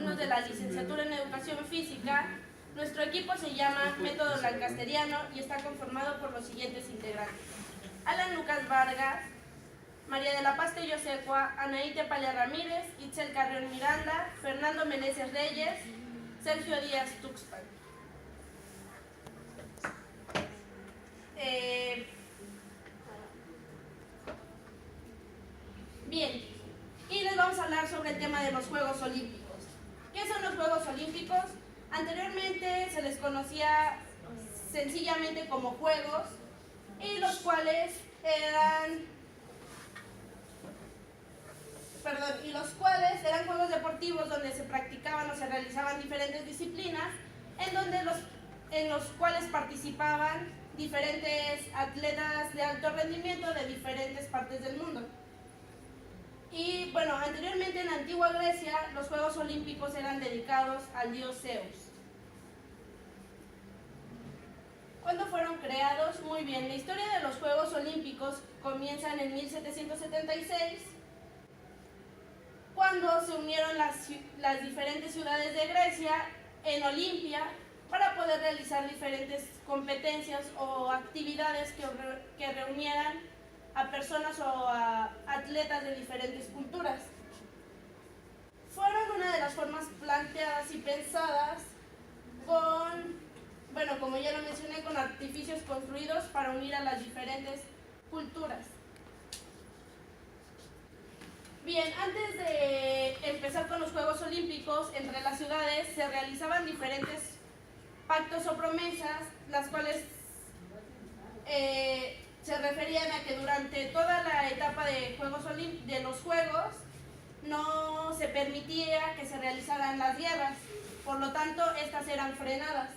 alumnos de la licenciatura en Educación Física. Nuestro equipo se llama Método Lancasteriano y está conformado por los siguientes integrantes: Alan Lucas Vargas, María de la Paz Tello Secua, Anaí Tepalia Ramírez, Itzel Carrión Miranda, Fernando Meneses Reyes, Sergio Díaz Tuxpan. Bien, y les vamos a hablar sobre el tema de los Juegos Olímpicos. ¿Qué son los Juegos Olímpicos? Anteriormente se les conocía sencillamente como Juegos, y los cuales eran juegos deportivos donde se practicaban o se realizaban diferentes disciplinas, en los cuales participaban diferentes atletas de alto rendimiento de diferentes partes del mundo. Y bueno, anteriormente en la antigua Grecia los Juegos Olímpicos eran dedicados al dios Zeus. ¿Cuándo fueron creados? Muy bien, la historia de los Juegos Olímpicos comienza en el 1776, cuando se unieron las diferentes ciudades de Grecia en Olimpia para poder realizar diferentes competencias o actividades que reunieran a personas o a atletas de diferentes culturas. Fueron una de las formas planteadas y pensadas como ya lo mencioné, con artificios construidos para unir a las diferentes culturas. Bien, antes de empezar con los Juegos Olímpicos, entre las ciudades se realizaban diferentes pactos o promesas, las cuales se referían a que durante toda la etapa de los Juegos no se permitía que se realizaran las guerras, por lo tanto estas eran frenadas.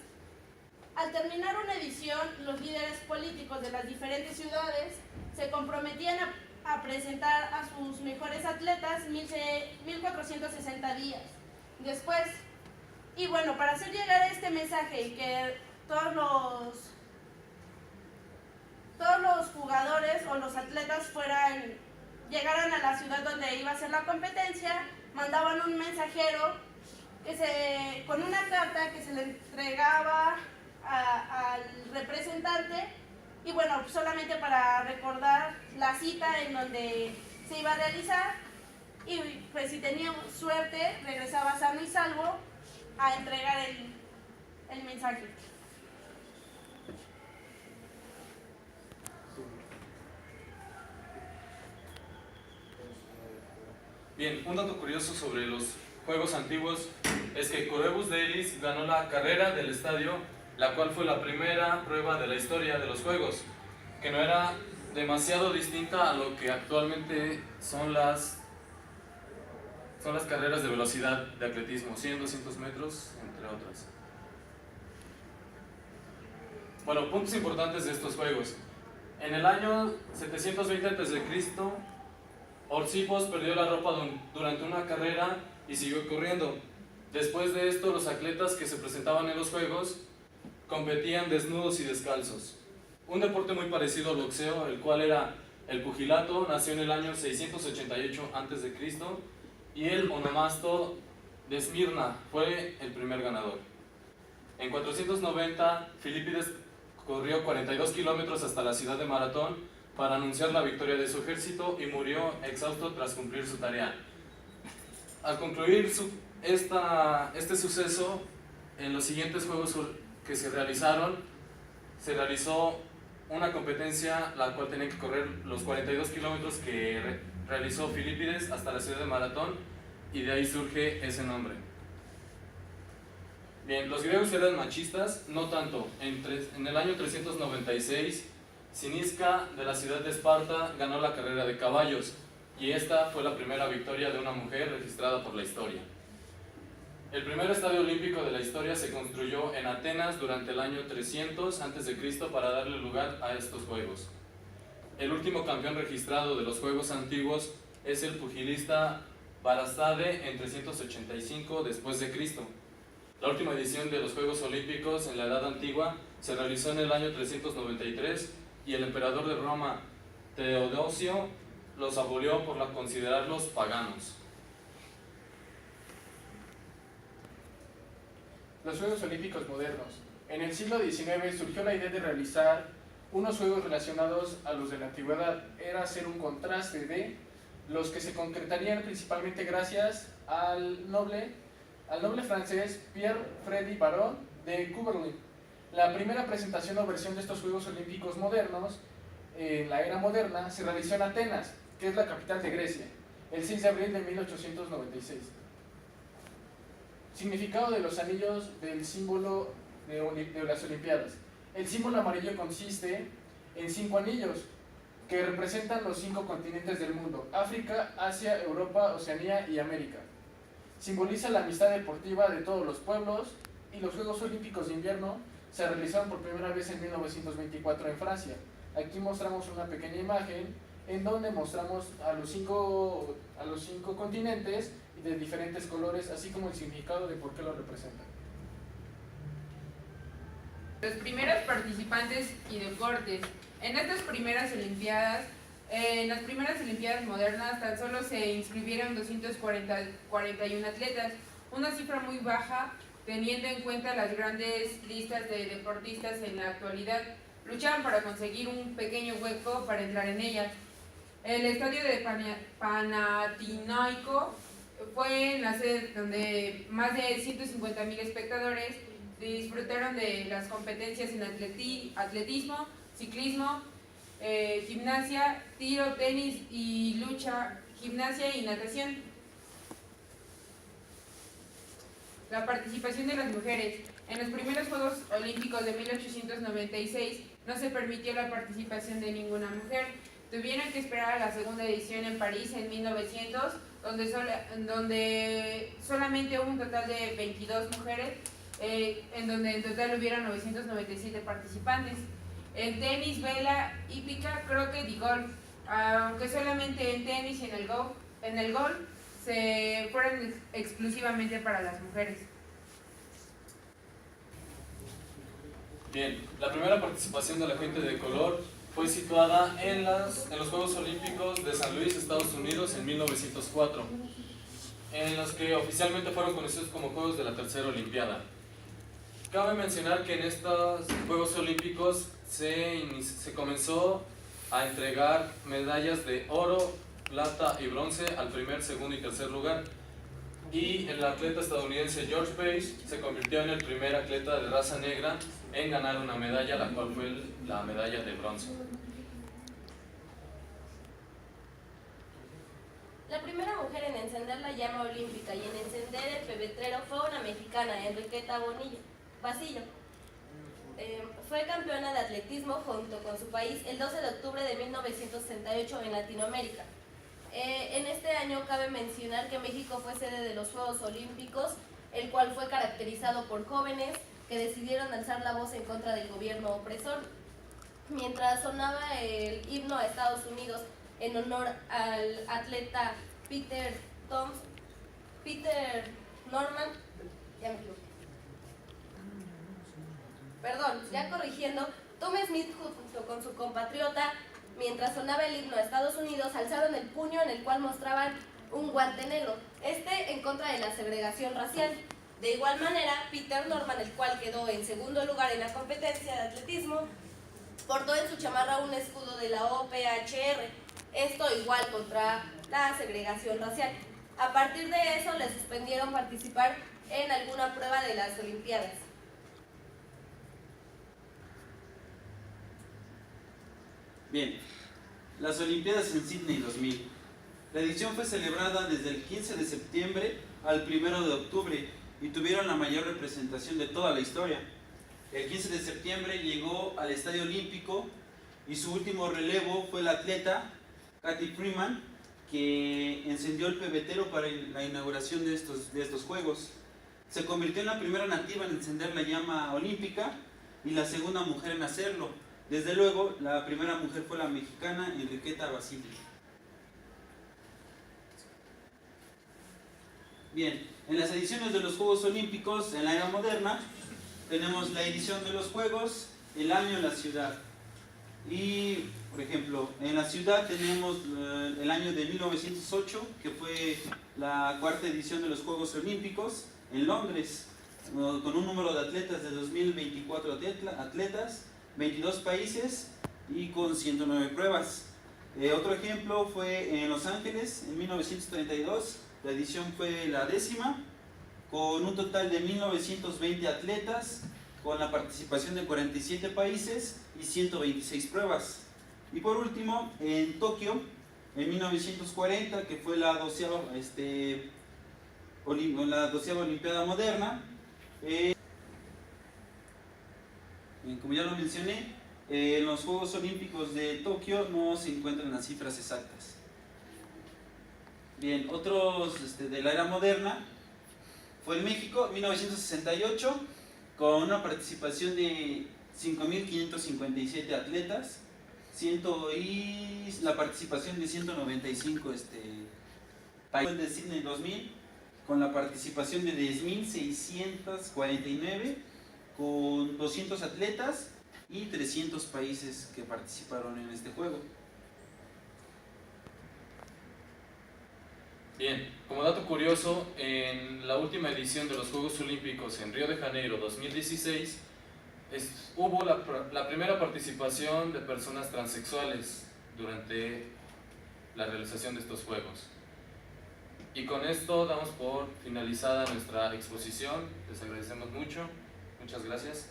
Al terminar una edición, los líderes políticos de las diferentes ciudades se comprometían a presentar a sus mejores atletas 1460 días después. Y bueno, para hacer llegar este mensaje y que todos los jugadores o los atletas llegaran a la ciudad donde iba a ser la competencia, mandaban un mensajero con una carta que se le entregaba al representante, y bueno, solamente para recordar la cita en donde se iba a realizar, y pues si tenía suerte regresaba sano y salvo a entregar el mensaje. Bien, un dato curioso sobre los Juegos antiguos es que Corebus Delis ganó la carrera del estadio, la cual fue la primera prueba de la historia de los Juegos, que no era demasiado distinta a lo que actualmente son las carreras de velocidad de atletismo, 100, 200 metros, entre otras. Bueno, puntos importantes de estos Juegos. En el año 720 a.C., Orcipos perdió la ropa durante una carrera y siguió corriendo. Después de esto, los atletas que se presentaban en los Juegos competían desnudos y descalzos. Un deporte muy parecido al boxeo, el cual era el pugilato, nació en el año 688 a.C. y el onomasto de Esmirna fue el primer ganador. En 490, Filipides corrió 42 kilómetros hasta la ciudad de Maratón para anunciar la victoria de su ejército y murió exhausto tras cumplir su tarea. Al concluir este suceso, en los siguientes Juegos que se realizó una competencia la cual tenía que correr los 42 kilómetros que realizó Filipides hasta la ciudad de Maratón, y de ahí surge ese nombre. Bien, los griegos eran machistas, no tanto. En el año 396, Cinisca de la ciudad de Esparta ganó la carrera de caballos, y esta fue la primera victoria de una mujer registrada por la historia. El primer estadio olímpico de la historia se construyó en Atenas durante el año 300 a.C. para darle lugar a estos Juegos. El último campeón registrado de los Juegos antiguos es el pugilista Barastade en 385 después de Cristo. La última edición de los Juegos Olímpicos en la Edad Antigua se realizó en el año 393 y el emperador de Roma, Teodosio, los abolió por considerarlos paganos. los Juegos Olímpicos modernos. En el siglo XIX surgió la idea de realizar unos juegos relacionados a los de la antigüedad. Era hacer un contraste de los que se concretarían principalmente gracias al noble francés Pierre Frédéric Baron de Coubertin. La primera presentación o versión de estos Juegos Olímpicos modernos en la era moderna se realizó en Atenas, que es la capital de Grecia, el 6 de abril de 1896. Significado de los anillos del símbolo de las Olimpiadas. El símbolo amarillo consiste en 5 anillos que representan los 5 continentes del mundo: África, Asia, Europa, Oceanía y América. Simboliza la amistad deportiva de todos los pueblos, y los Juegos Olímpicos de Invierno se realizaron por primera vez en 1924 en Francia. Aquí mostramos una pequeña imagen en donde mostramos a los cinco continentes y de diferentes colores, así como el significado de por qué lo representan. Los primeros participantes y deportes. En las primeras Olimpiadas modernas, tan solo se inscribieron 241 atletas, una cifra muy baja teniendo en cuenta las grandes listas de deportistas en la actualidad. Luchaban para conseguir un pequeño hueco para entrar en ellas. El estadio de Panathinaiko fue la sede donde más de 150.000 espectadores disfrutaron de las competencias en atletismo, ciclismo, gimnasia, tiro, tenis y lucha, gimnasia y natación. La participación de las mujeres. En los primeros Juegos Olímpicos de 1896 no se permitió la participación de ninguna mujer. Tuvieron que esperar a la segunda edición en París en 1900, donde solamente hubo un total de 22 mujeres, en donde en total hubieron 997 participantes. En tenis, vela, hípica, croquet y golf, aunque solamente en tenis y en el golf se fueron exclusivamente para las mujeres. Bien, la primera participación de la gente de color fue situada en los Juegos Olímpicos de San Luis, Estados Unidos, en 1904, en los que oficialmente fueron conocidos como Juegos de la Tercera Olimpiada. Cabe mencionar que en estos Juegos Olímpicos se comenzó a entregar medallas de oro, plata y bronce al primer, segundo y tercer lugar, y el atleta estadounidense George Page se convirtió en el primer atleta de raza negra en ganar una medalla, la cual fue la medalla de bronce. La primera mujer en encender la llama olímpica y en encender el pebetrero fue una mexicana, Enriqueta Basilio. Fue campeona de atletismo junto con su país el 12 de octubre de 1968 en Latinoamérica. En este año cabe mencionar que México fue sede de los Juegos Olímpicos, el cual fue caracterizado por jóvenes que decidieron alzar la voz en contra del gobierno opresor. Mientras sonaba el himno a Estados Unidos en honor al atleta Peter Norman, Tom Smith junto con su compatriota, mientras sonaba el himno a Estados Unidos, alzaron el puño en el cual mostraban un guante negro, en contra de la segregación racial. De igual manera, Peter Norman, el cual quedó en segundo lugar en la competencia de atletismo, portó en su chamarra un escudo de la OPHR, esto igual contra la segregación racial. A partir de eso, le suspendieron participar en alguna prueba de las Olimpiadas. Bien, las Olimpiadas en Sydney 2000. La edición fue celebrada desde el 15 de septiembre al 1 de octubre y tuvieron la mayor representación de toda la historia. El 15 de septiembre llegó al Estadio Olímpico y su último relevo fue la atleta Kathy Freeman, que encendió el pebetero para la inauguración de estos Juegos. Se convirtió en la primera nativa en encender la llama olímpica y la segunda mujer en hacerlo. Desde luego, la primera mujer fue la mexicana Enriqueta Basilio. Bien, en las ediciones de los Juegos Olímpicos en la era moderna, tenemos la edición de los Juegos, el año, la ciudad. Y, por ejemplo, en la ciudad tenemos el año de 1908, que fue la cuarta edición de los Juegos Olímpicos en Londres. con un número de atletas de 2024 atletas, 22 países y con 109 pruebas. Otro ejemplo fue en Los Ángeles en 1932, la edición fue la 10ª, con un total de 1920 atletas, con la participación de 47 países y 126 pruebas. Y por último, en Tokio, en 1940, que fue la 12ª Olimpiada Moderna, como ya lo mencioné, en los Juegos Olímpicos de Tokio no se encuentran las cifras exactas. Bien, otros de la era moderna fue en México, 1968, con una participación de 5.557 atletas, y la participación de 195 países. El de Sydney 2000, con la participación de 10.649, con 200 atletas y 300 países que participaron en este juego. Bien, como dato curioso, en la última edición de los Juegos Olímpicos en Río de Janeiro 2016, hubo la primera participación de personas transexuales durante la realización de estos Juegos. Y con esto damos por finalizada nuestra exposición. Les agradecemos mucho. Muchas gracias.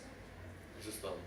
Eso es todo.